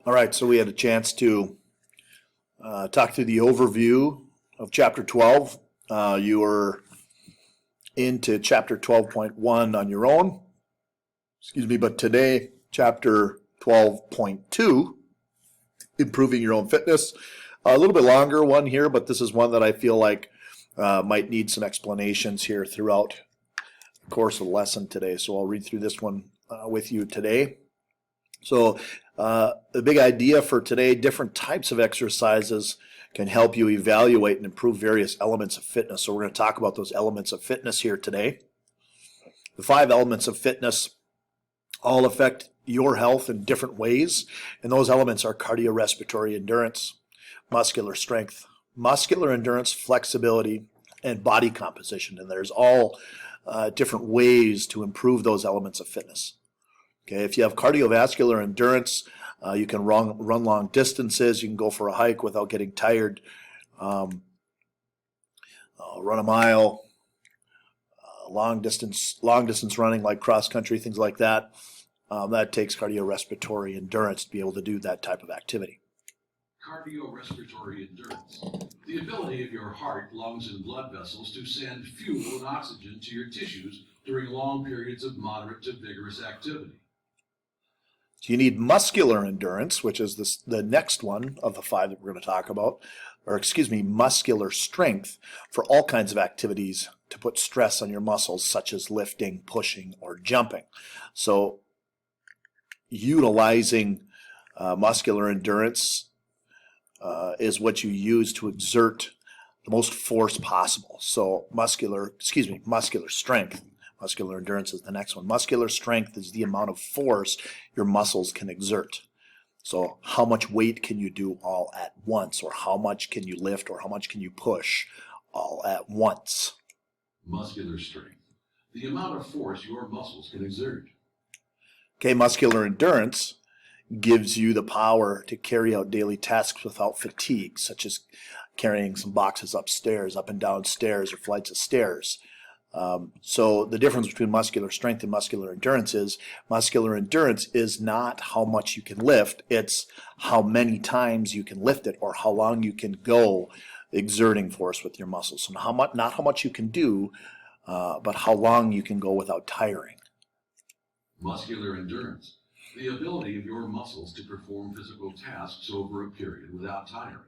All right, so we had a chance to talk through the overview of Chapter 12. You were into Chapter 12.1 on your own, but today, Chapter 12.2, Improving Your Own Fitness. A little bit longer one here, but this is one that I feel like might need some explanations here throughout the course of the lesson today. So I'll read through this one with you today. So the big idea for today, different types of exercises can help you evaluate and improve various elements of fitness. So we're going to talk about those elements of fitness here today. The 5 elements of fitness all affect your health in different ways, and those elements are cardiorespiratory endurance, muscular strength, muscular endurance, flexibility, and body composition. And there's all different ways to improve those elements of fitness. Okay, if you have cardiovascular endurance, you can run long distances. You can go for a hike without getting tired. Run a mile, long distance running like cross country, things like that. That takes cardiorespiratory endurance to be able to do that type of activity. Cardiorespiratory endurance, the ability of your heart, lungs, and blood vessels to send fuel and oxygen to your tissues during long periods of moderate to vigorous activity. So you need muscular endurance, which is the next one of the 5 that we're going to talk about, muscular strength for all kinds of activities to put stress on your muscles, such as lifting, pushing, or jumping. So utilizing muscular endurance is what you use to exert the most force possible. So muscular strength. Muscular endurance is the next one. Muscular strength is the amount of force your muscles can exert. So how much weight can you do all at once, or how much can you lift, or how much can you push all at once? Muscular strength, the amount of force your muscles can exert. Okay, muscular endurance gives you the power to carry out daily tasks without fatigue, such as carrying some boxes upstairs, up and down stairs, or flights of stairs. So the difference between muscular strength and muscular endurance is not how much you can lift, it's how many times you can lift it or how long you can go exerting force with your muscles. So not how much you can do, but how long you can go without tiring. Muscular endurance, the ability of your muscles to perform physical tasks over a period without tiring.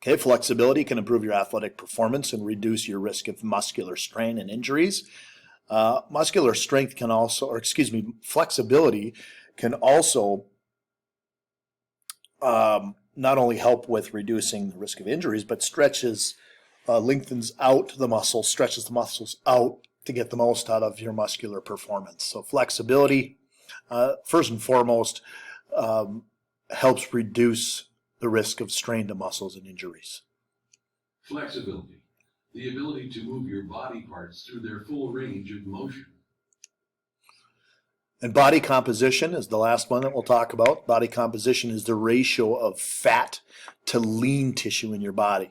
Okay, flexibility can improve your athletic performance and reduce your risk of muscular strain and injuries. Muscular strength can also, flexibility can also not only help with reducing the risk of injuries, but lengthens out the muscles, stretches the muscles out to get the most out of your muscular performance. So flexibility, first and foremost, helps reduce the risk of strain to muscles and injuries. Flexibility, the ability to move your body parts through their full range of motion. And body composition is the last one that we'll talk about. Body composition is the ratio of fat to lean tissue in your body.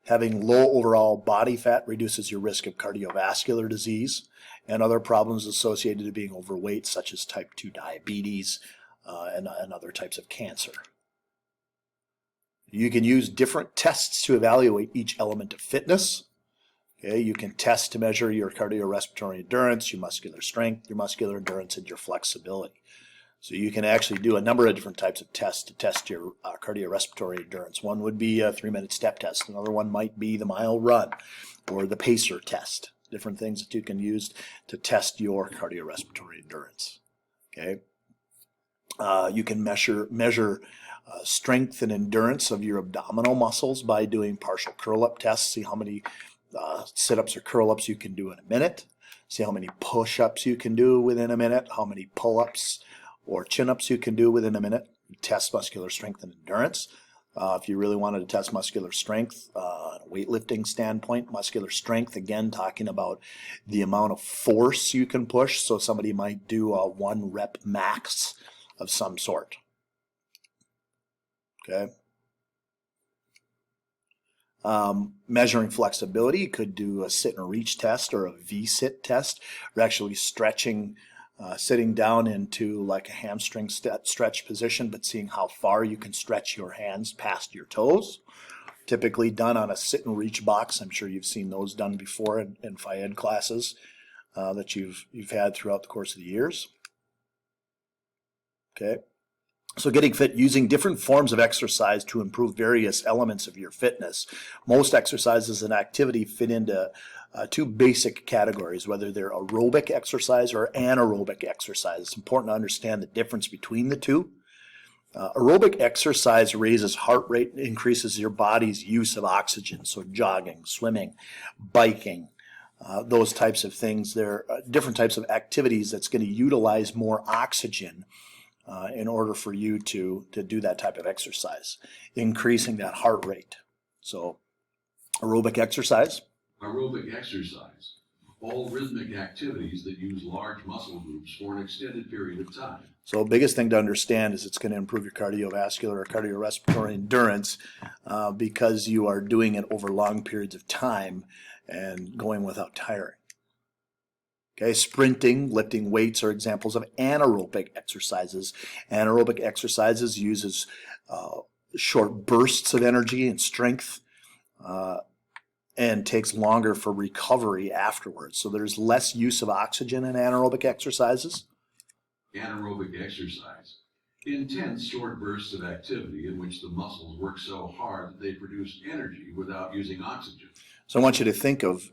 Having low overall body fat reduces your risk of cardiovascular disease and other problems associated with being overweight, such as type 2 diabetes and other types of cancer. You can use different tests to evaluate each element of fitness. Okay, you can test to measure your cardiorespiratory endurance, your muscular strength, your muscular endurance, and your flexibility. So you can actually do a number of different types of tests to test your cardiorespiratory endurance. One would be a 3-minute step test. Another one might be the mile run or the pacer test. Different things that you can use to test your cardiorespiratory endurance. Okay, you can measure strength and endurance of your abdominal muscles by doing partial curl-up tests. See how many sit-ups or curl-ups you can do in a minute. See how many push-ups you can do within a minute. How many pull-ups or chin-ups you can do within a minute. Test muscular strength and endurance. If you really wanted to test muscular strength, a weightlifting standpoint, muscular strength, again, talking about the amount of force you can push. So somebody might do a 1 rep max of some sort. Okay. Measuring flexibility, you could do a sit and reach test or a V-sit test. We're actually stretching sitting down into like a hamstring stretch position, but seeing how far you can stretch your hands past your toes. Typically done on a sit and reach box. I'm sure you've seen those done before in Phi Ed classes that you've had throughout the course of the years. Okay. So getting fit using different forms of exercise to improve various elements of your fitness. Most exercises and activity fit into two basic categories, whether they're aerobic exercise or anaerobic exercise. It's important to understand the difference between the two. Aerobic exercise raises heart rate and increases your body's use of oxygen. So jogging, swimming, biking, those types of things. There are different types of activities that's going to utilize more oxygen in order for you to do that type of exercise, increasing that heart rate. So aerobic exercise. Aerobic exercise. All rhythmic activities that use large muscle groups for an extended period of time. So the biggest thing to understand is it's going to improve your cardiovascular or cardiorespiratory endurance because you are doing it over long periods of time and going without tiring. Okay, sprinting, lifting weights are examples of anaerobic exercises. Anaerobic exercises uses short bursts of energy and strength and takes longer for recovery afterwards. So there's less use of oxygen in anaerobic exercises. Anaerobic exercise. Intense short bursts of activity in which the muscles work so hard that they produce energy without using oxygen. So I want you to think of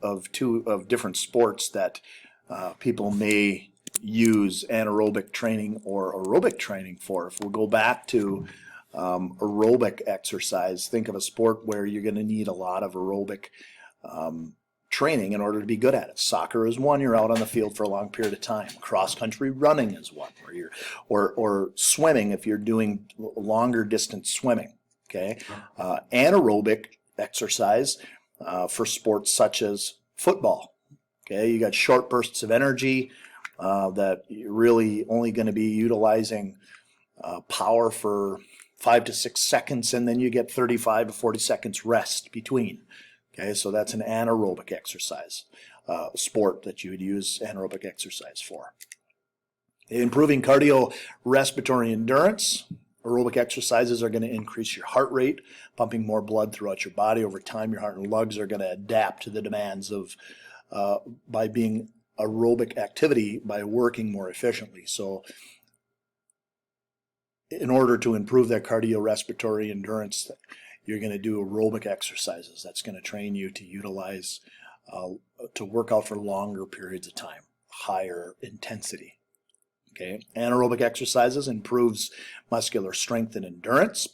different sports that people may use anaerobic training or aerobic training for. If we'll go back to aerobic exercise, think of a sport where you're going to need a lot of aerobic training in order to be good at it. Soccer is one. You're out on the field for a long period of time. Cross-country running is one. Or swimming if you're doing longer distance swimming. Okay, anaerobic exercise for sports such as football. Okay, you got short bursts of energy that you're really only going to be utilizing power for 5 to 6 seconds, and then you get 35 to 40 seconds rest between. Okay, so that's an anaerobic exercise sport that you would use anaerobic exercise for. Improving cardiorespiratory endurance. Aerobic exercises are going to increase your heart rate, pumping more blood throughout your body. Over time, your heart and lungs are going to adapt to the demands of by being aerobic activity by working more efficiently. So in order to improve that cardiorespiratory endurance, you're going to do aerobic exercises. That's going to train you to utilize, to work out for longer periods of time, higher intensity. Okay, anaerobic exercises improves muscular strength and endurance.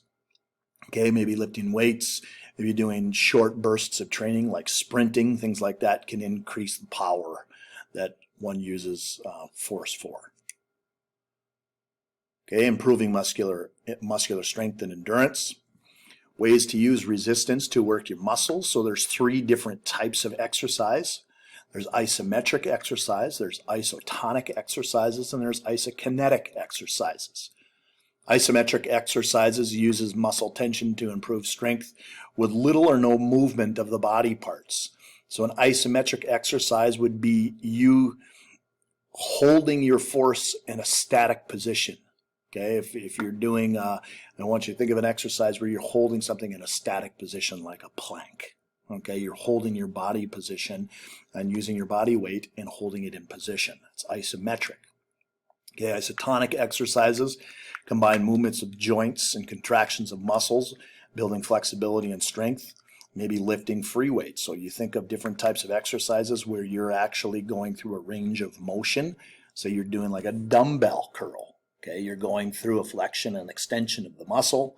Okay, maybe lifting weights, maybe doing short bursts of training like sprinting, things like that can increase the power that one uses force for. Okay, improving muscular strength and endurance. Ways to use resistance to work your muscles. So there's 3 different types of exercise. There's isometric exercise, there's isotonic exercises, and there's isokinetic exercises. Isometric exercises uses muscle tension to improve strength with little or no movement of the body parts. So an isometric exercise would be you holding your force in a static position. Okay, if you're doing, I want you to think of an exercise where you're holding something in a static position like a plank. Okay, you're holding your body position and using your body weight and holding it in position. It's isometric. Okay, isotonic exercises combine movements of joints and contractions of muscles, building flexibility and strength, maybe lifting free weights. So you think of different types of exercises where you're actually going through a range of motion. So you're doing like a dumbbell curl. Okay, you're going through a flexion and extension of the muscle,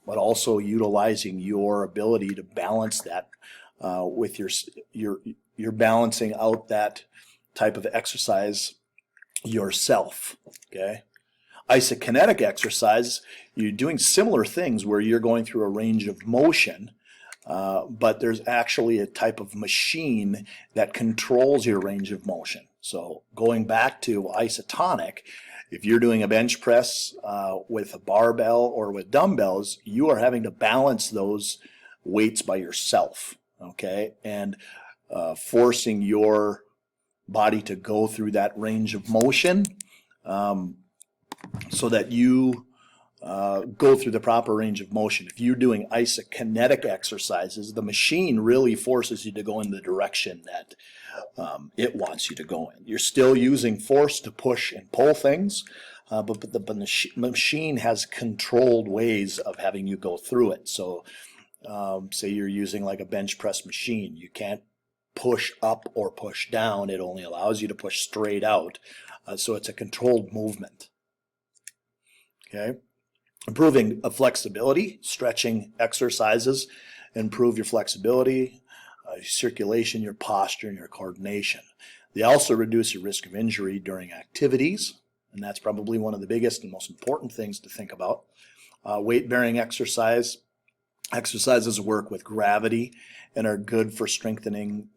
but also utilizing your ability to balance that with you're balancing out that type of exercise yourself. Okay, isokinetic exercise, you're doing similar things where you're going through a range of motion, but there's actually a type of machine that controls your range of motion. So going back to isotonic, if you're doing a bench press with a barbell or with dumbbells, you are having to balance those weights by yourself, okay? And forcing your body to go through that range of motion, so that you go through the proper range of motion. If you're doing isokinetic exercises, the machine really forces you to go in the direction that it wants you to go in. You're still using force to push and pull things, but the machine has controlled ways of having you go through it. So say you're using like a bench press machine, you can't push up or push down. It only allows you to push straight out. So it's a controlled movement. Okay. Improving flexibility, stretching exercises improve your flexibility, your circulation, your posture, and your coordination. They also reduce your risk of injury during activities, and that's probably one of the biggest and most important things to think about. Weight-bearing exercises work with gravity and are good for strengthening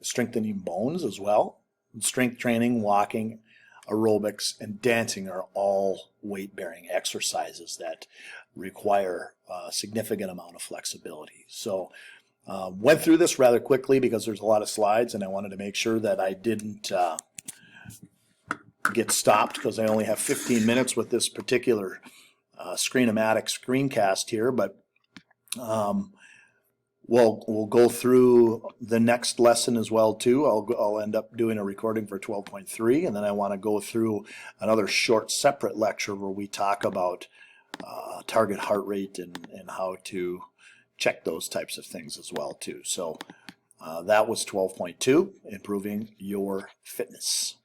bones as well. Strength training, walking, aerobics, and dancing are all weight-bearing exercises that require a significant amount of flexibility. So went through this rather quickly because there's a lot of slides, and I wanted to make sure that I didn't get stopped because I only have 15 minutes with this particular Screenomatic screencast here, but we'll go through the next lesson as well too. I'll end up doing a recording for 12.3, and then I want to go through another short separate lecture where we talk about target heart rate and how to check those types of things as well too. So that was 12.2, improving your fitness.